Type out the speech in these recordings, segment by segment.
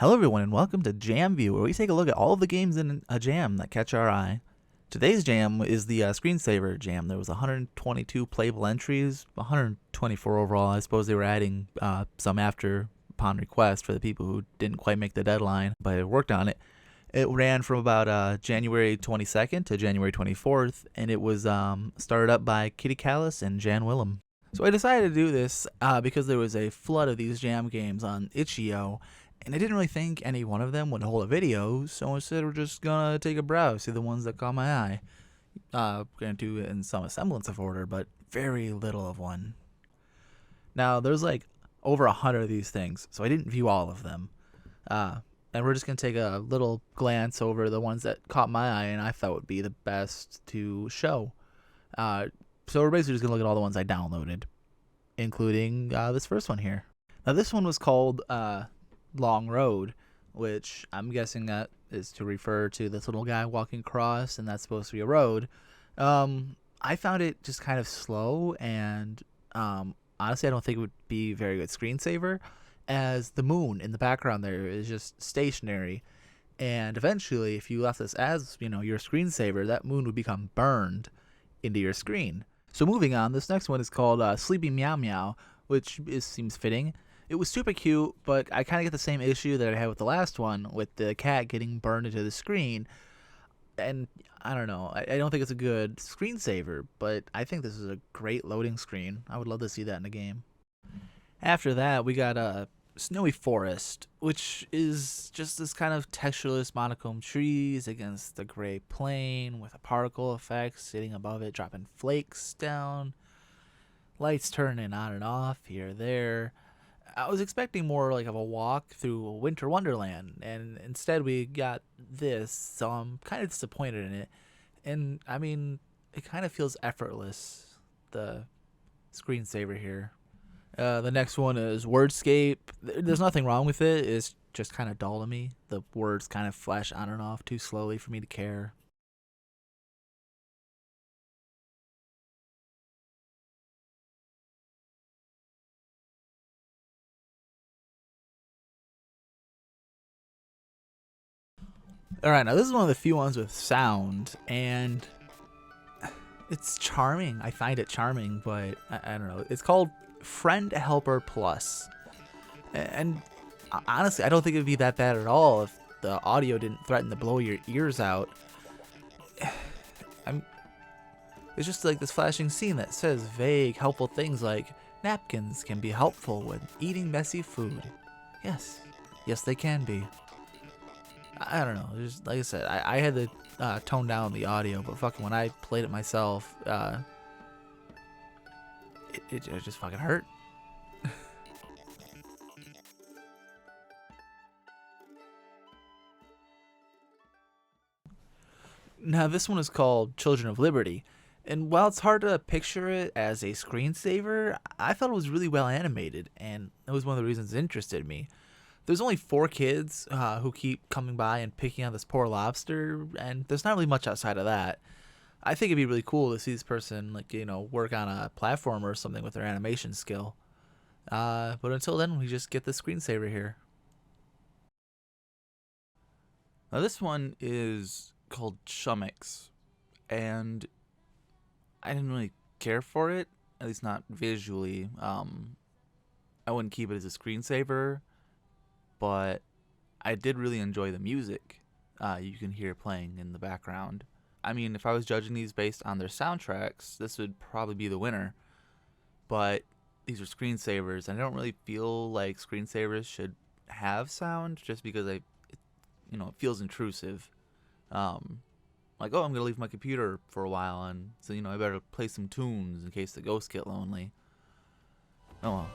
Hello everyone and welcome to Jam View, where we take a look at all of the games in a jam that catch our eye. Today's jam is the screensaver jam. There was 122 playable entries, 124 overall. I suppose they were adding some after upon request for the people who didn't quite make the deadline, but I worked on it. It ran from about January 22nd to January 24th, and it was started up by Kitty Callis and Jan Willem. So I decided to do this because there was a flood of these jam games on itch.io, and I didn't really think any one of them would hold a video, so instead we're just gonna take a browse, see the ones that caught my eye. Gonna do it in some semblance of order, but very little of one. Now, there's like over 100 of these things, so I didn't view all of them. And we're just gonna take a little glance over the ones that caught my eye and I thought would be the best to show. So we're basically just gonna look at all the ones I downloaded, including this first one here. Now, this one was called Long Road, which I'm guessing that is to refer to this little guy walking across, and that's supposed to be a road. I found it just kind of slow, and honestly, I don't think it would be a very good screensaver, as the moon in the background there is just stationary, and eventually, if you left this as your screensaver, that moon would become burned into your screen. So moving on, this next one is called Sleepy Meow Meow, which seems fitting. It was super cute, but I kind of get the same issue that I had with the last one, with the cat getting burned into the screen. And I don't know, I don't think it's a good screensaver, but I think this is a great loading screen. I would love to see that in a game. After that, we got a Snowy Forest, which is just this kind of textureless monochrome trees against the gray plain with a particle effect sitting above it, dropping flakes down, lights turning on and off here or there. I was expecting more like of a walk through a winter wonderland, and instead we got this, so I'm kind of disappointed in it. And I mean, it kind of feels effortless, the screensaver here. The next one is Wordscape. There's nothing wrong with it, it's just kind of dull to me. The words kind of flash on and off too slowly for me to care. Alright, now this is one of the few ones with sound, and it's charming. I find it charming, but I don't know. It's called Friend Helper Plus. And honestly, I don't think it would be that bad at all if the audio didn't threaten to blow your ears out. It's just like this flashing scene that says vague, helpful things like, napkins can be helpful when eating messy food. Yes, they can be. I don't know. Just like I said, I had to tone down the audio, but fucking when I played it myself, it just fucking hurt. Now, this one is called Children of Liberty, and while it's hard to picture it as a screensaver, I thought it was really well animated, and that was one of the reasons it interested me. There's only 4 kids who keep coming by and picking on this poor lobster, and there's not really much outside of that. I think it'd be really cool to see this person, work on a platform or something with their animation skill. But until then, we just get the screensaver here. Now, this one is called Chummix, and I didn't really care for it, at least not visually. I wouldn't keep it as a screensaver, but I did really enjoy the music you can hear playing in the background. I mean, if I was judging these based on their soundtracks, this would probably be the winner. But these are screensavers, and I don't really feel like screensavers should have sound, just because it feels intrusive. Like, oh, I'm gonna leave my computer for a while, and so I better play some tunes in case the ghosts get lonely. Oh well.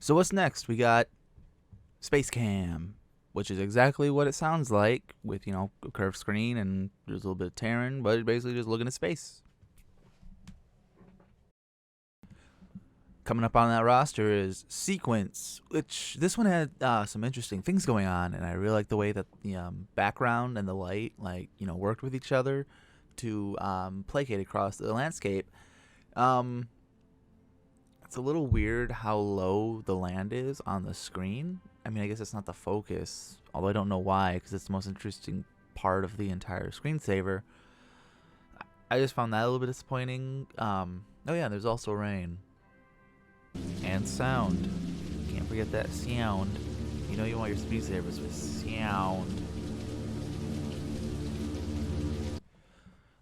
So what's next? We got Space Cam, which is exactly what it sounds like, with, you know, a curved screen and there's a little bit of tearing, but basically just looking at space. Coming up on that roster is Sequence, which this one had some interesting things going on, and I really like the way that the background and the light, like, you know, worked with each other to placate across the landscape. It's a little weird how low the land is on the screen. I mean, I guess it's not the focus, although I don't know why, because it's the most interesting part of the entire screensaver. I just found that a little bit disappointing. Oh yeah, there's also rain. And sound. Can't forget that sound. You know you want your screensavers with sound.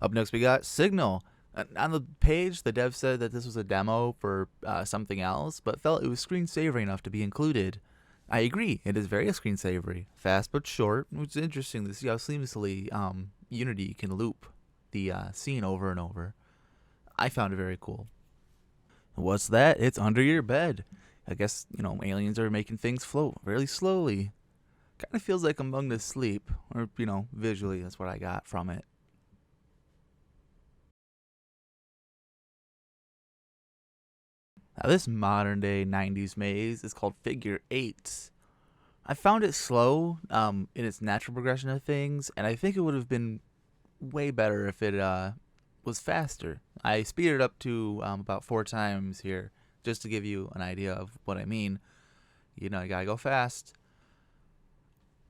Up next we got Signal. On the page, the dev said that this was a demo for something else, but felt it was screensavery enough to be included. I agree, it is very screensavery. Fast but short, which is interesting to see how seamlessly Unity can loop the scene over and over. I found it very cool. What's that? It's under your bed. I guess, you know, aliens are making things float really slowly. Kind of feels like Among Us Sleep, or, you know, visually, that's what I got from it. Now, this modern day 90s maze is called Figure 8. I found it slow in its natural progression of things, and I think it would have been way better if it was faster. I speeded it up to about 4 times here, just to give you an idea of what I mean. You know, you gotta go fast.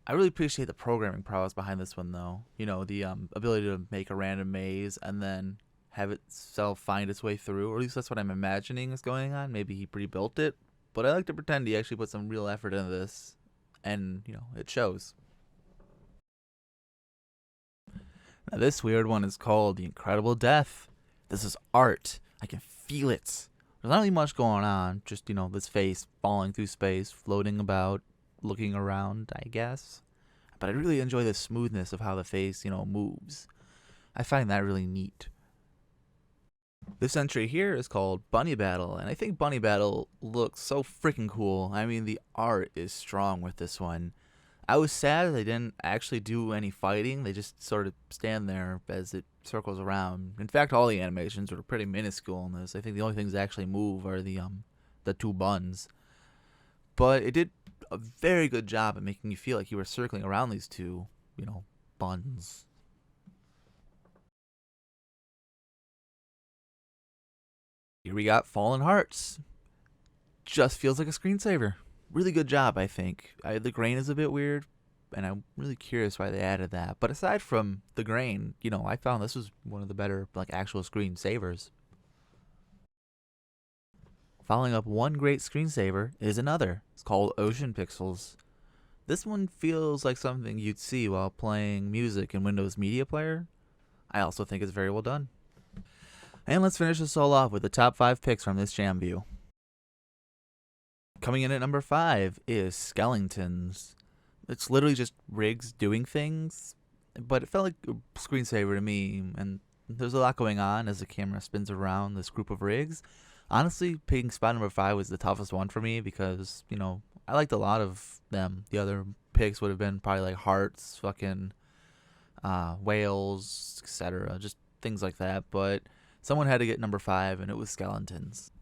I really appreciate the programming prowess behind this one, though. You know, the ability to make a random maze and then have itself find its way through, or at least that's what I'm imagining is going on. Maybe he pre-built it, but I like to pretend he actually put some real effort into this, and, you know, it shows. Now, this weird one is called The Incredible Death. This is art. I can feel it. There's not really much going on, just, you know, this face falling through space, floating about, looking around, I guess. But I really enjoy the smoothness of how the face, you know, moves. I find that really neat. This entry here is called Bunny Battle, and I think Bunny Battle looks so freaking cool. I mean, the art is strong with this one. I was sad they didn't actually do any fighting. They just sort of stand there as it circles around. In fact, all the animations are pretty minuscule in this. I think the only things that actually move are the 2 buns. But it did a very good job at making you feel like you were circling around these 2, you know, buns. Here we got Fallen Hearts. Just feels like a screensaver. Really good job, I think. The grain is a bit weird, and I'm really curious why they added that. But aside from the grain, you know, I found this was one of the better, like, actual screensavers. Following up one great screensaver is another. It's called Ocean Pixels. This one feels like something you'd see while playing music in Windows Media Player. I also think it's very well done. And let's finish this all off with the top 5 picks from this jam view. Coming in at number 5 is Skeletons. It's literally just rigs doing things, but it felt like a screensaver to me, and there's a lot going on as the camera spins around this group of rigs. Honestly, picking spot number 5 was the toughest one for me because, you know, I liked a lot of them. The other picks would have been probably like Hearts, fucking Whales, etc. Just things like that, but someone had to get number 5, and it was Skeletons.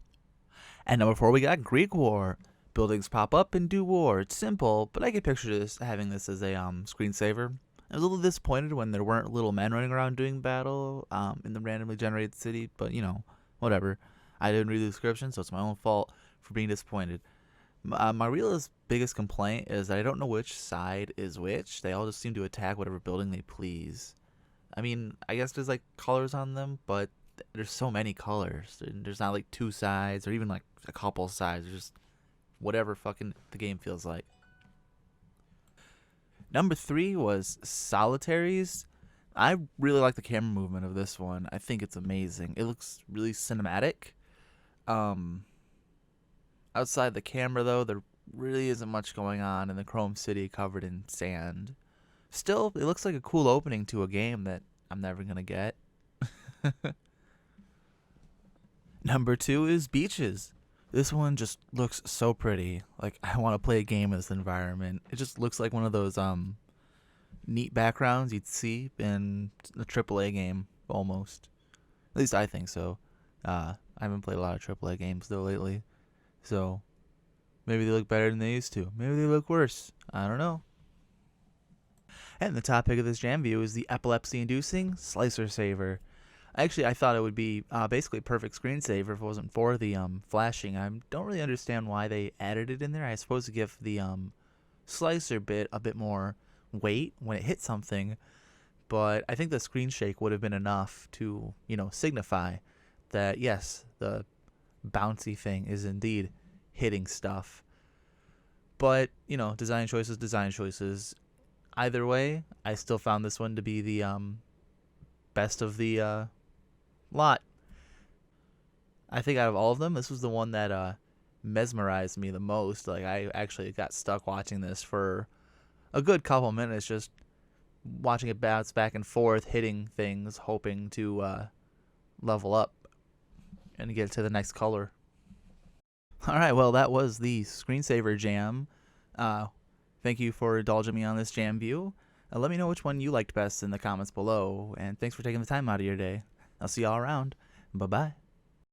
And number 4, we got Greek War. Buildings pop up and do war. It's simple, but I could picture this having this as a screensaver. I was a little disappointed when there weren't little men running around doing battle in the randomly generated city, but, you know, whatever. I didn't read the description, so it's my own fault for being disappointed. My biggest complaint is that I don't know which side is which. They all just seem to attack whatever building they please. I mean, I guess there's like colors on them, but there's so many colors. There's not like 2 sides or even like a couple sides. There's just whatever fucking the game feels like. Number 3 was Solitaries. I really like the camera movement of this one. I think it's amazing. It looks really cinematic. Um, Outside the camera, though, there really isn't much going on in the Chrome City covered in sand. Still, it looks like a cool opening to a game that I'm never going to get. Number 2 is beaches. This one just looks so pretty. Like, I want to play a game in this environment. It just looks like one of those neat backgrounds you'd see in a AAA game, almost. At least I think so. I haven't played a lot of AAA games, though, lately. So, maybe they look better than they used to. Maybe they look worse. I don't know. And the top pick of this jam view is the epilepsy-inducing Slicer Saver. Actually, I thought it would be basically a perfect screensaver if it wasn't for the flashing. I don't really understand why they added it in there. I suppose to give the slicer bit a bit more weight when it hits something. But I think the screen shake would have been enough to, signify that, yes, the bouncy thing is indeed hitting stuff. But, design choices. Either way, I still found this one to be the best of the lot. I think out of all of them, this was the one that mesmerized me the most. Like, I actually got stuck watching this for a good couple minutes, just watching it bounce back and forth, hitting things, hoping to level up and get to the next color. Alright, well, that was the screensaver jam. Thank you for indulging me on this jam view. Let me know which one you liked best in the comments below, and thanks for taking the time out of your day. I'll see y'all around. Bye-bye.